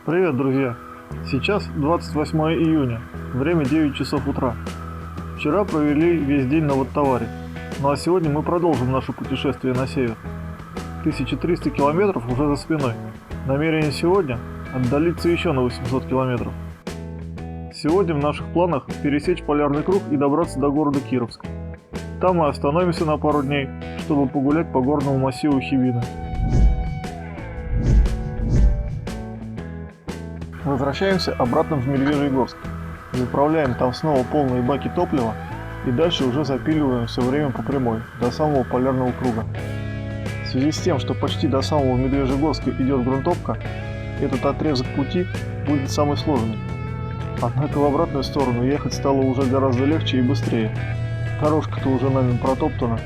Привет, друзья! Сейчас 28 июня, время 9 часов утра. Вчера провели весь день на Водтоваре, ну а сегодня мы продолжим наше путешествие на север. 1300 километров уже за спиной. Намерение сегодня – отдалиться еще на 800 километров. Сегодня в наших планах пересечь полярный круг и добраться до города Кировск. Там мы остановимся на пару дней, чтобы погулять по горному массиву Хибины. Возвращаемся обратно в Медвежьегорск. Заправляем там снова полные баки топлива и дальше уже запиливаем все время по прямой, до самого полярного круга. В связи с тем, что почти до самого Медвежьегорска идет грунтовка, этот отрезок пути будет самый сложный. Однако в обратную сторону ехать стало уже гораздо легче и быстрее. Дорожка-то уже нами протоптана.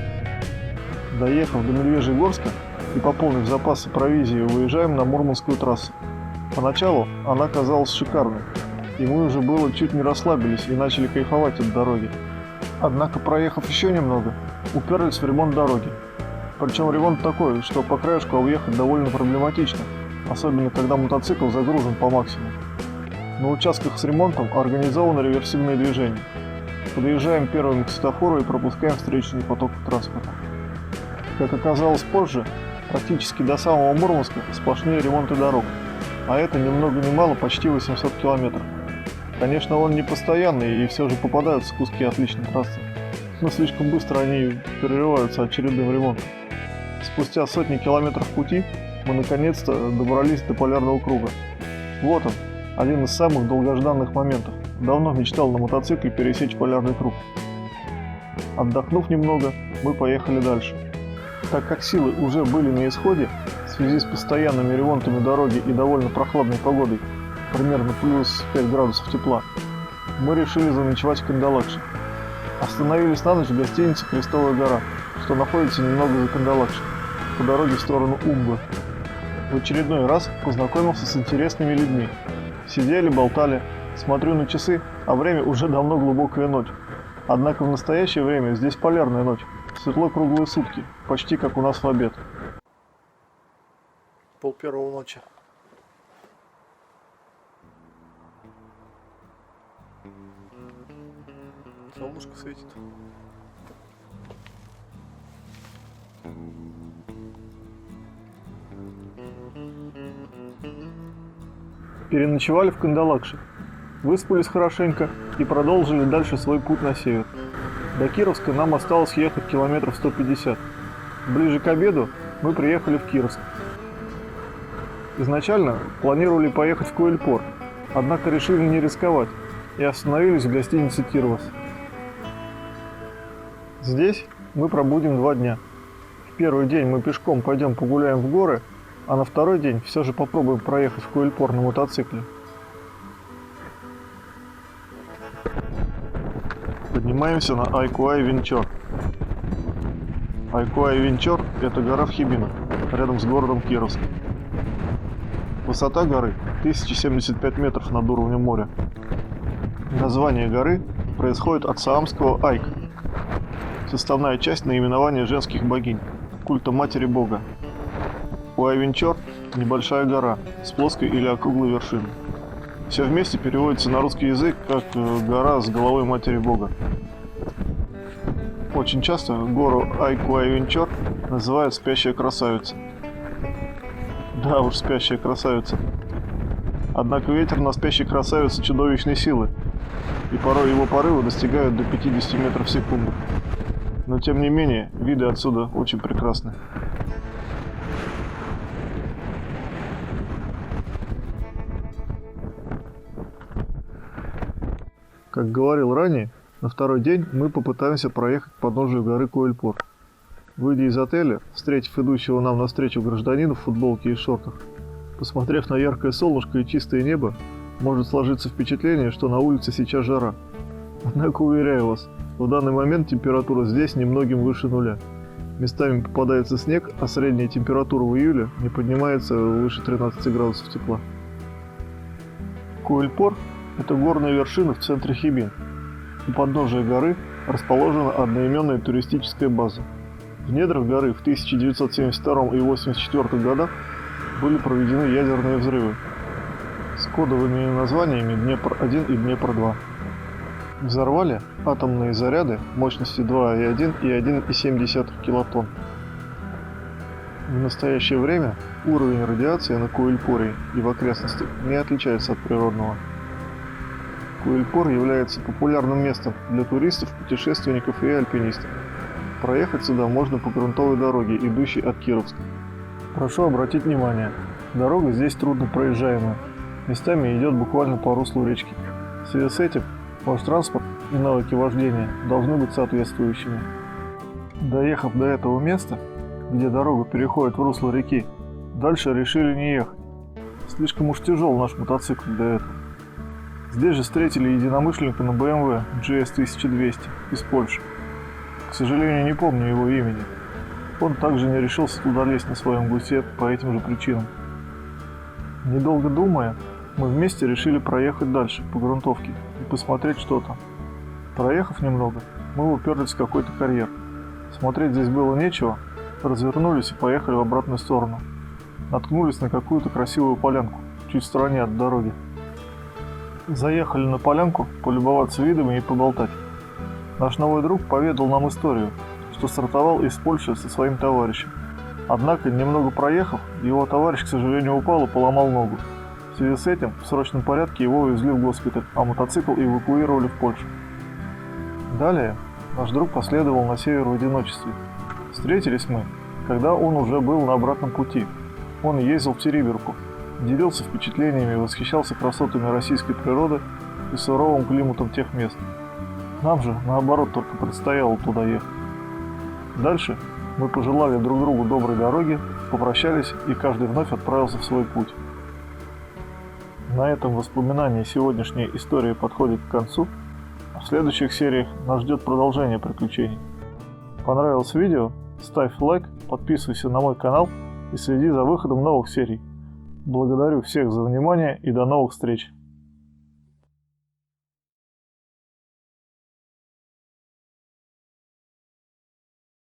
Доехав до Медвежьегорска и пополнив запасы провизии, выезжаем на Мурманскую трассу. Поначалу она казалась шикарной, и мы уже было чуть не расслабились и начали кайфовать от дороги. Однако, проехав еще немного, уперлись в ремонт дороги. Причем ремонт такой, что по краешку объехать довольно проблематично, особенно когда мотоцикл загружен по максимуму. На участках с ремонтом организовано реверсивное движение. Подъезжаем первыми к светофору и пропускаем встречный поток транспорта. Как оказалось позже, практически до самого Мурманска сплошные ремонты дорог, а это ни много ни мало почти 800 километров. Конечно, он не постоянный и все же попадаются куски отличной трассы, но слишком быстро они перерываются очередным ремонтом. Спустя сотни километров пути мы наконец-то добрались до полярного круга. Вот он, один из самых долгожданных моментов. Давно мечтал на мотоцикле пересечь полярный круг. Отдохнув немного, мы поехали дальше. Так как силы уже были на исходе, в связи с постоянными ремонтами дороги и довольно прохладной погодой, примерно плюс 5 градусов тепла, мы решили заночевать в Кандалакше. Остановились на ночь в гостинице «Крестовая гора», что находится немного за Кандалакшей, по дороге в сторону Умбы. В очередной раз познакомился с интересными людьми. Сидели, болтали, смотрю на часы, а время уже давно глубокая ночь. Однако в настоящее время здесь полярная ночь, светло круглые сутки, почти как у нас в обед. 12:30 ночи. Солнышко светит. Переночевали в Кандалакше, выспались хорошенько и продолжили дальше свой путь на север. До Кировска нам осталось ехать километров 150. Ближе к обеду мы приехали в Кировск. Изначально планировали поехать в Койльпор, однако решили не рисковать и остановились в гостинице «Кирвас». Здесь мы пробудем 2 дня. В первый день мы пешком пойдем погуляем в горы, а на второй день все же попробуем проехать в Койльпор на мотоцикле. Поднимаемся на Айкуай-Венчор. Айкуай-Венчор – это гора в Хибинах, рядом с городом Кировск. Высота горы 1075 метров над уровнем моря. Название горы происходит от саамского «айк», составная часть наименования женских богинь, культа матери бога. Уай-Венчор – небольшая гора с плоской или округлой вершиной. Все вместе переводится на русский язык как «гора с головой матери бога». Очень часто гору Айкуай-Венчор называют «спящая красавица». Да уж, спящая красавица. Однако ветер на спящей красавице чудовищной силы, и порой его порывы достигают до 50 метров в секунду. Но тем не менее, виды отсюда очень прекрасны. Как говорил ранее, на второй день мы попытаемся проехать к подножию горы Койльпор. Выйдя из отеля, встретив идущего нам навстречу гражданина в футболке и шортах, посмотрев на яркое солнышко и чистое небо, может сложиться впечатление, что на улице сейчас жара. Однако, уверяю вас, в данный момент температура здесь немногим выше нуля. Местами попадается снег, а средняя температура в июле не поднимается выше 13 градусов тепла. Койльпор – это горная вершина в центре Хибин. У подножия горы расположена одноименная туристическая база. В недрах горы в 1972 и 1984 годах были проведены ядерные взрывы. с кодовыми названиями Днепр-1 и Днепр-2. Взорвали атомные заряды мощностью 2,1 и 1,7 килотонн. В настоящее время уровень радиации на Куэльпоре и в окрестностях не отличается от природного. Куэльпор является популярным местом для туристов, путешественников и альпинистов. Проехать сюда можно по грунтовой дороге, идущей от Кировска. Прошу обратить внимание, дорога здесь трудно проезжаемая, местами идет буквально по руслу речки. В связи с этим ваш транспорт и навыки вождения должны быть соответствующими. Доехав до этого места, где дорога переходит в русло реки, дальше решили не ехать. Слишком уж тяжел наш мотоцикл для этого. Здесь же встретили единомышленника на BMW GS 1200 из Польши. К сожалению, не помню его имени. Он также не решился туда лезть на своем гусе по этим же причинам. Недолго думая, мы вместе решили проехать дальше по грунтовке и посмотреть, что там. Проехав немного, мы уперлись в какой-то карьер. Смотреть здесь было нечего, развернулись и поехали в обратную сторону. Наткнулись на какую-то красивую полянку, чуть в стороне от дороги. Заехали на полянку полюбоваться видами и поболтать. Наш новый друг поведал нам историю, что стартовал из Польши со своим товарищем. Однако, немного проехав, его товарищ, к сожалению, упал и поломал ногу. В связи с этим в срочном порядке его увезли в госпиталь, а мотоцикл эвакуировали в Польшу. Далее наш друг последовал на север в одиночестве. Встретились мы, когда он уже был на обратном пути. Он ездил в Териберку, делился впечатлениями и восхищался красотами российской природы и суровым климатом тех мест. Нам же, наоборот, только предстояло туда ехать. Дальше мы пожелали друг другу доброй дороги, попрощались, и каждый вновь отправился в свой путь. На этом воспоминания сегодняшней истории подходят к концу, а в следующих сериях нас ждет продолжение приключений. Понравилось видео? Ставь лайк, подписывайся на мой канал и следи за выходом новых серий. Благодарю всех за внимание и до новых встреч!